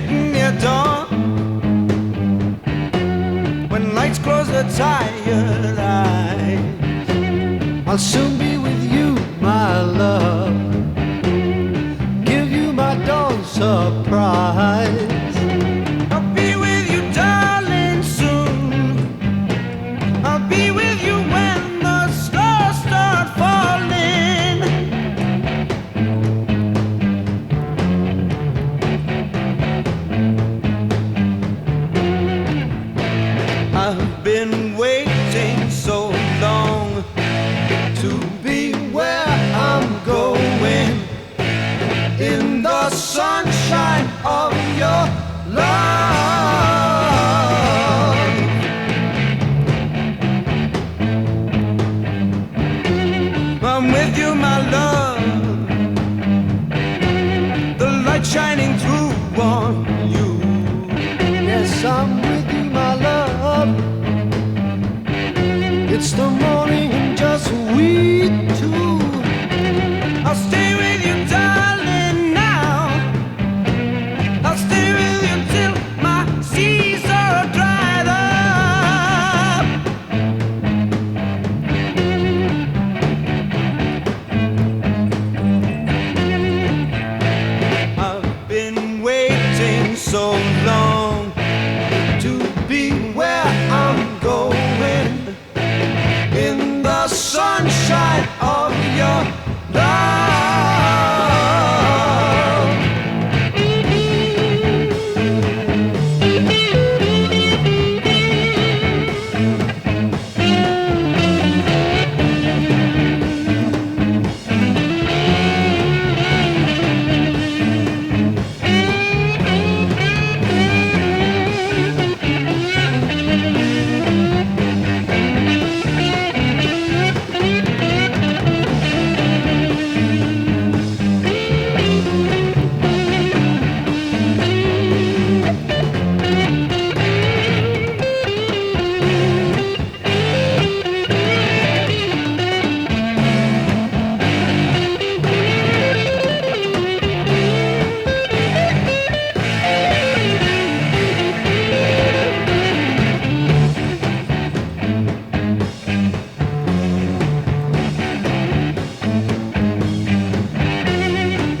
getting near dawn. When lights close the tired eyes, I'll soon be with you, my love. Give you my dawn surprise. I'll be with you, darling, soon. I'll be with you when the stars start falling. I've been waiting so long to be where I'm going, in the sunshine of your love. I'm with you, my love, the light shining through on you. Yes, I'm with you, my love. It's the morning and just we two. I'll stay with you, darling, now. I'll stay with you till my seas are dried up. I've been waiting so long to be where I'm going, in the sunshine of your love.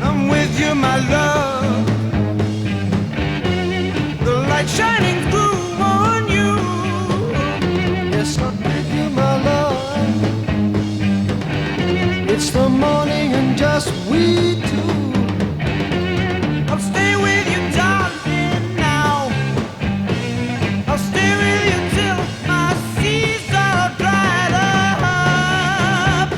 I'm with you, my love, the light shining through on you. Yes, I'm with you, my love. It's the morning and just we two. I'll stay with you, darling, now. I'll stay with you till my seas are dried up.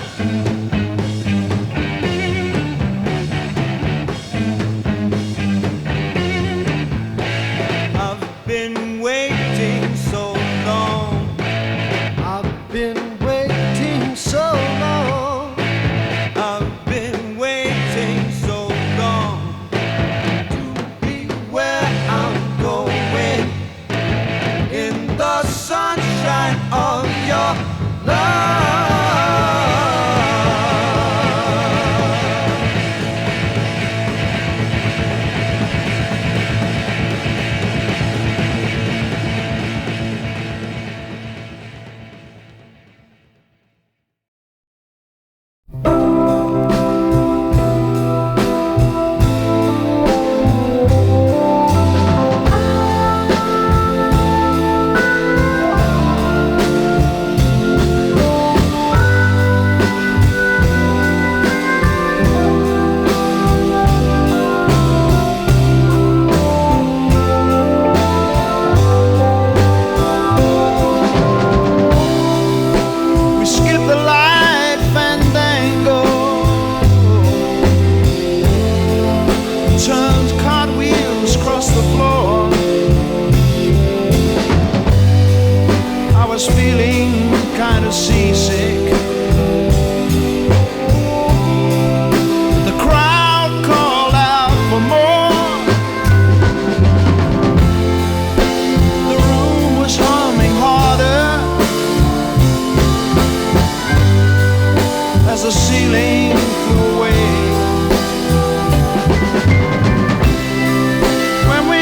I've been waiting so long. I've been waiting so long. I've been waiting so long to be where I'm going, in the sunshine of your love. We skip the light fandango, turned cartwheels across the floor. I was feeling kind of seasick. The crowd called out for more. The room was humming harder as the ceiling flew away. When we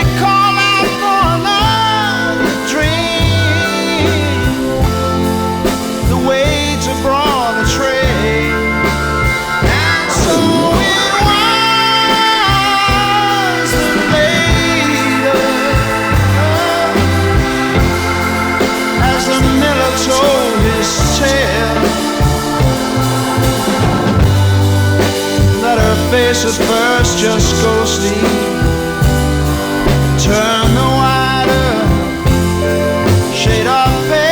face at first just ghostly, turn the wider shade of pale.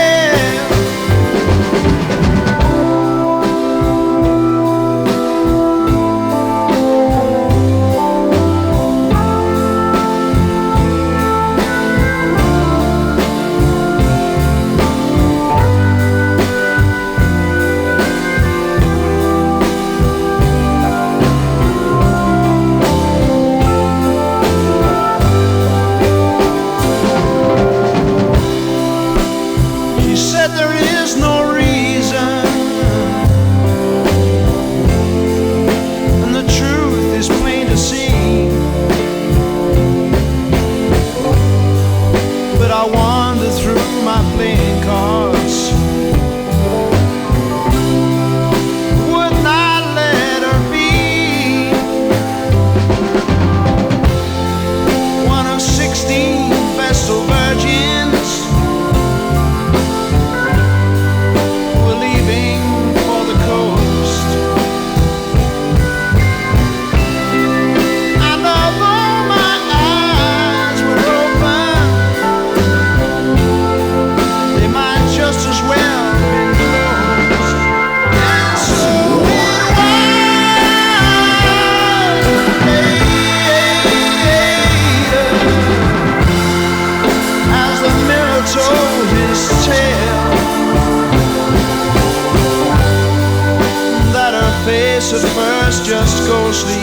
At first just ghostly,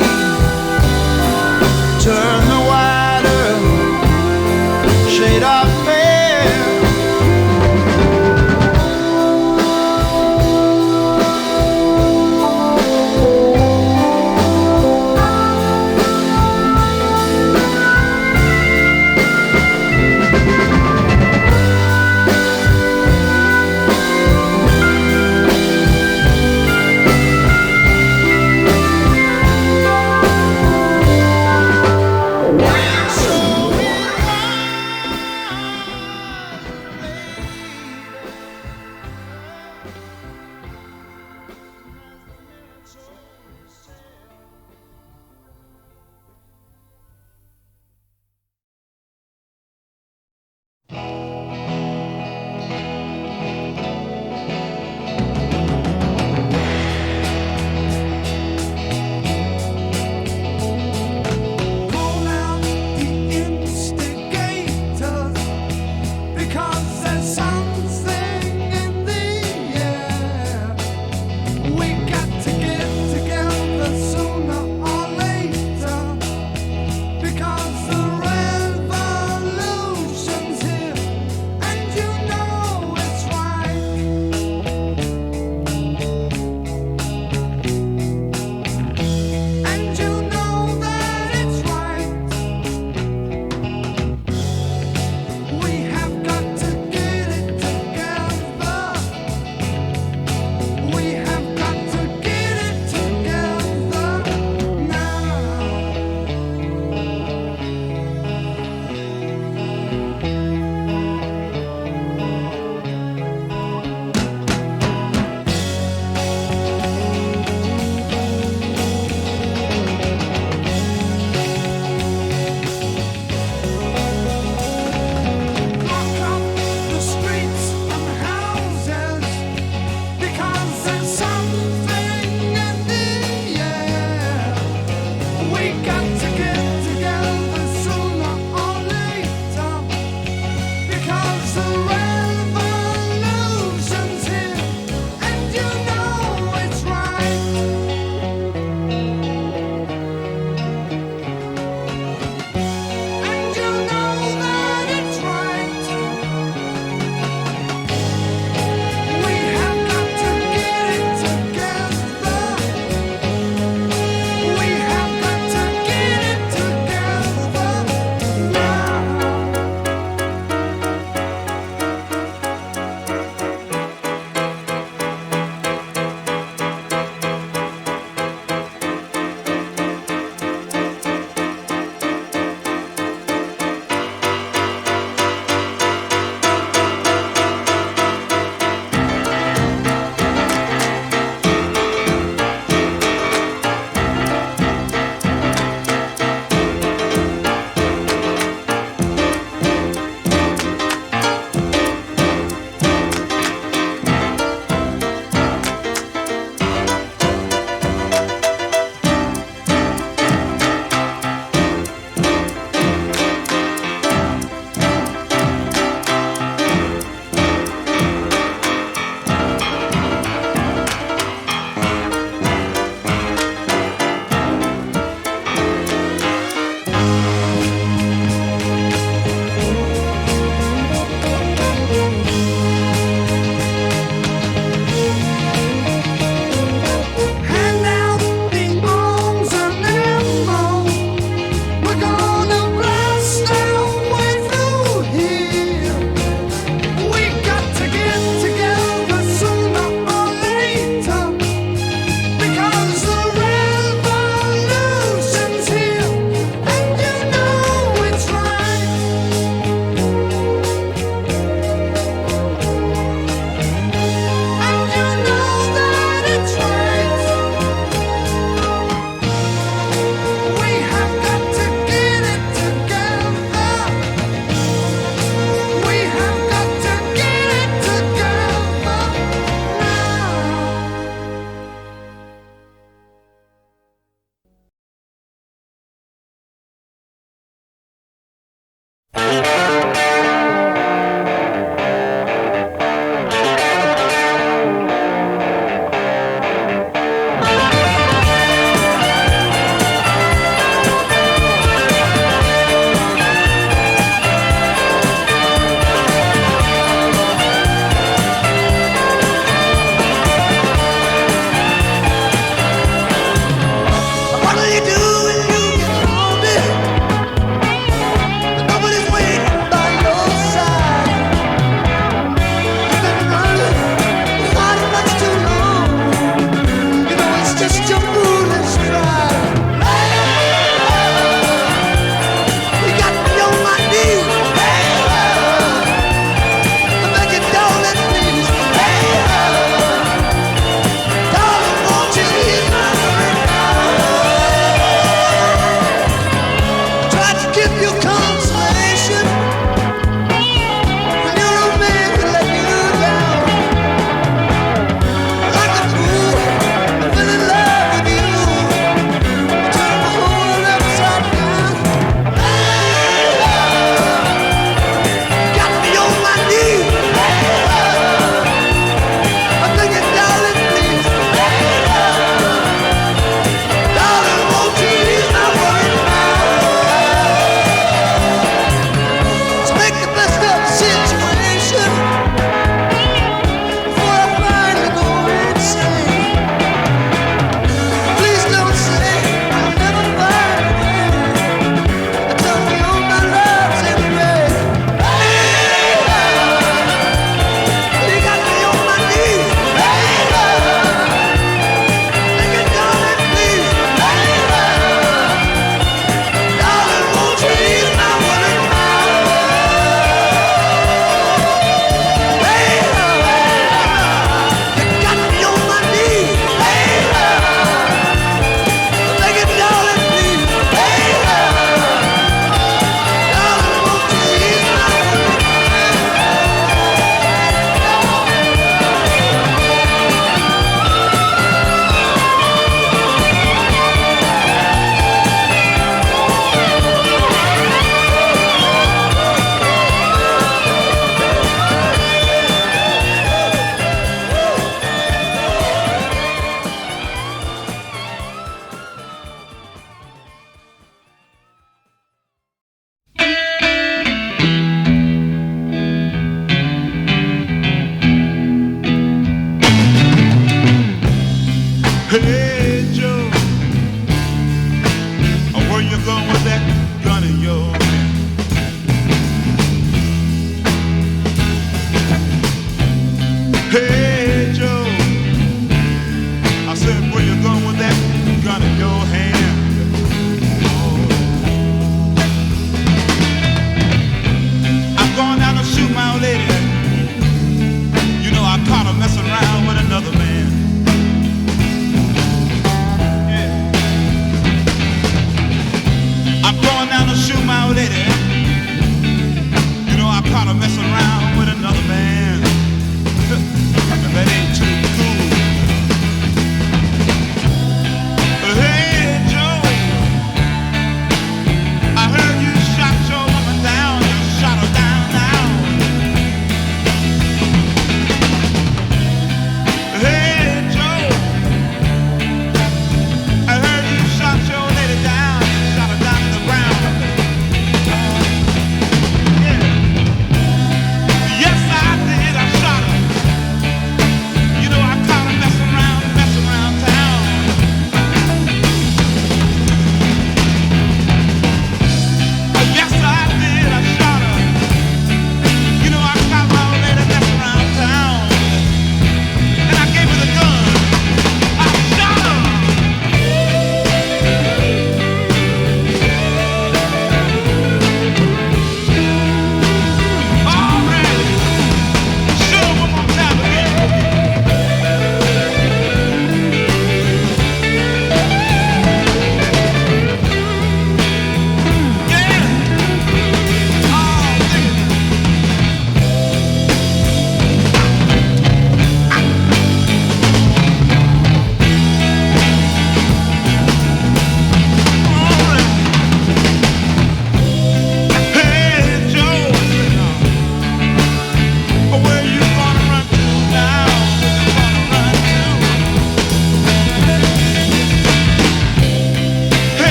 turn the wider shade of pale.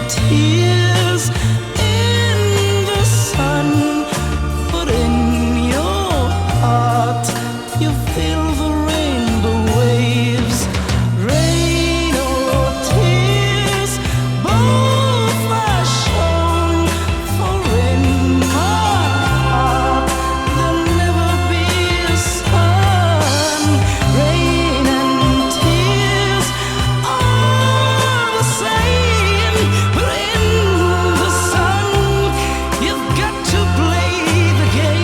tears in the sun, but in your heart you feel the rainbow waves. Rain or tears, both are shown, for in my heart there'll never be a sun. Rain and tears are the same, but in the sun you've got to play the game.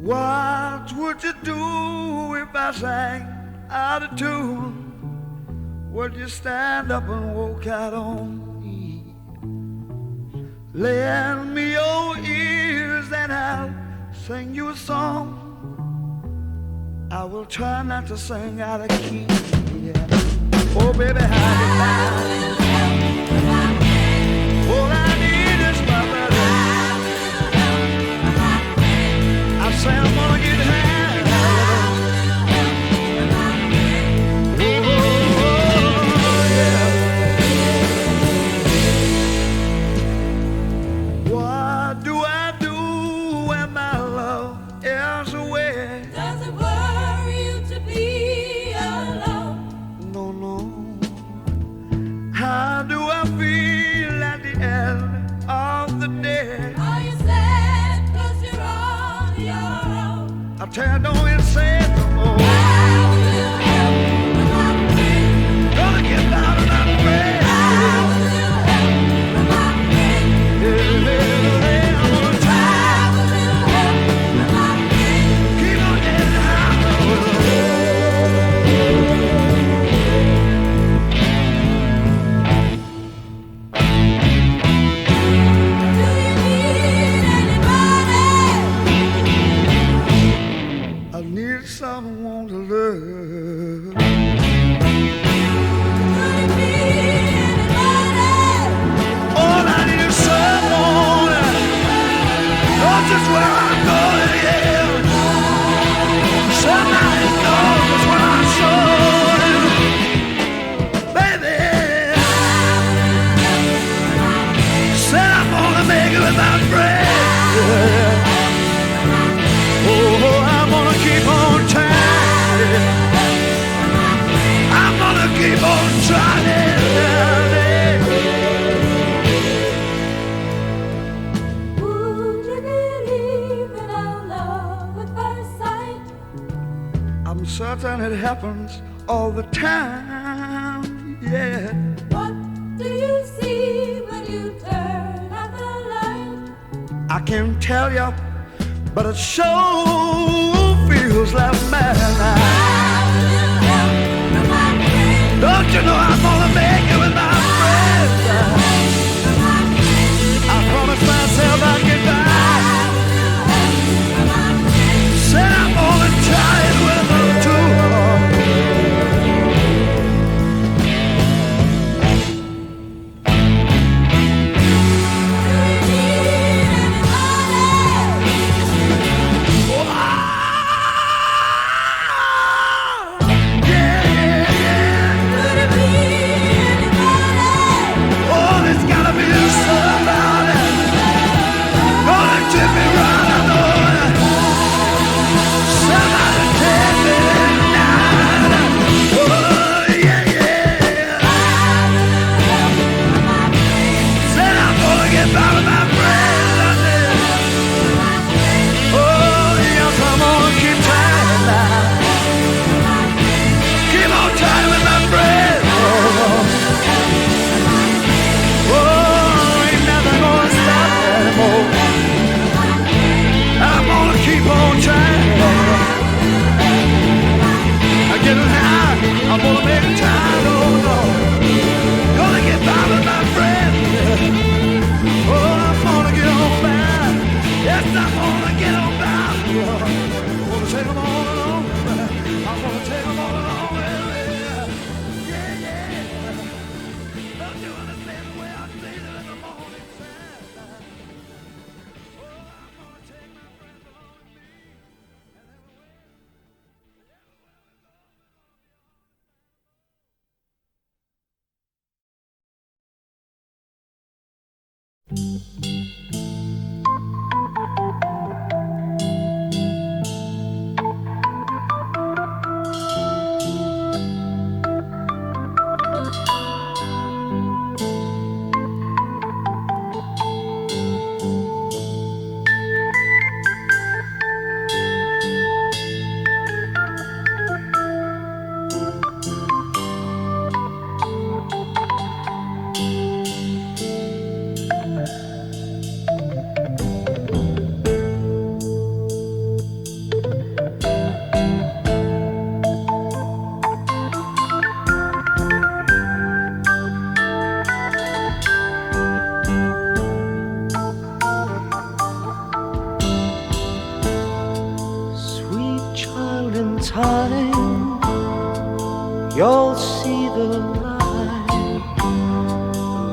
What would you do if I sang out of tune? Would you stand up and walk out on me? Lend me your ears and I'll sing you a song. I will try not to sing out of key. Yeah. Oh baby, how you like? All I need is my brother. I say I'm gonna get high. What do I do when my love is away? Does it worry you to be alone? No, no. How do I feel at the end of the day? Are you sad 'cause you're on your own? I tell you, don't even say it no more. How will you help when I'm free? Gonna get down and I'm free. How will you help when I'm free? I'm gonna try. How will you help when I'm free? Keep on getting high. Do you need anybody? I need someone to love. Could it be anybody? All I need is someone. Knows just where I'm going, yeah. Somebody knows just where I'm going. Baby, said I'm gonna make it without bread. Oh, I'm gonna keep on trying. I'm gonna keep on trying. Would you believe in our love at first sight? I'm certain it happens all the time, yeah. What do you see when you turn out the light? I can't tell you, but it sure feels like madness. How will you help when I'm free? Don't you know I'm gonna make it with my friends? When I'm free? I promised myself I'd get by. How will you help when I'm free? Said I'm gonna try it with them too. get by with my friends. I said, oh yes, I'm gonna keep trying now. Keep on trying with my friends. Oh, ain't nothing gonna stop anymore. I'm gonna keep on trying. I'm getting high. I'm gonna make it time. Oh no, gonna get by with my friends. Oh, I'm gonna get on by. Yes, I'm gonna get on by. I'm gonna take them all along. I'm gonna take them all along. Yeah, yeah. Don't you understand the way I feel it in the morning time? Oh, I'm gonna take my friends along with me. You'll see the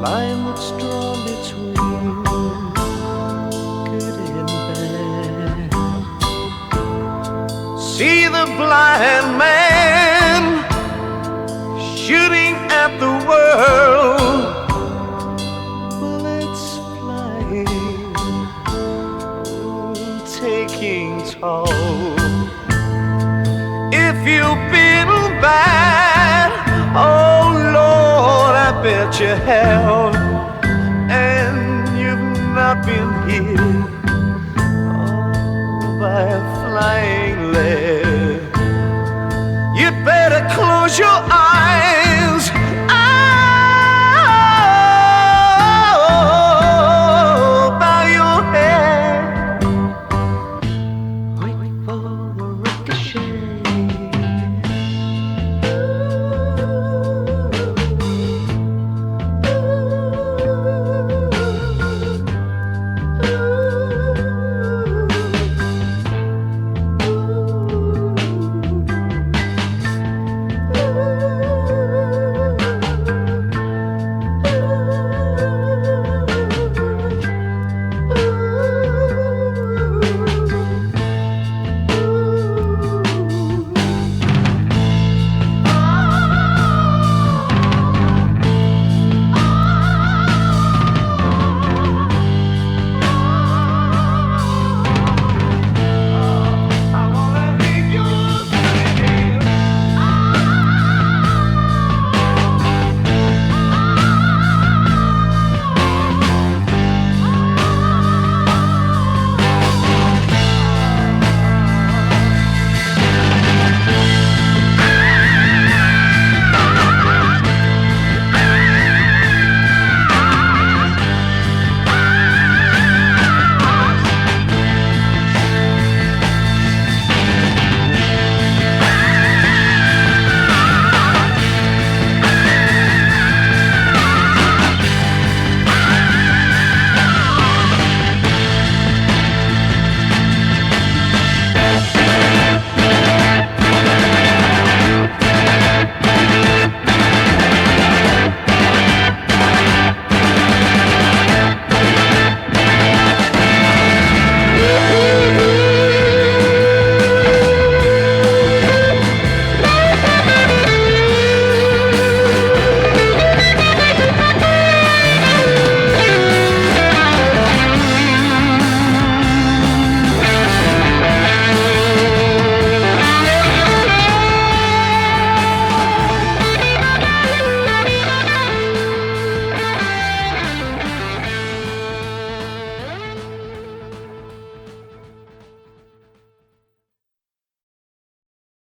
line that's drawn between good and bad. See the blind man shooting at the world, bullets flying, taking toll. If you've been bad, oh Lord, I bet you have, and you've not been hit by a flying lead. You'd better close your eyes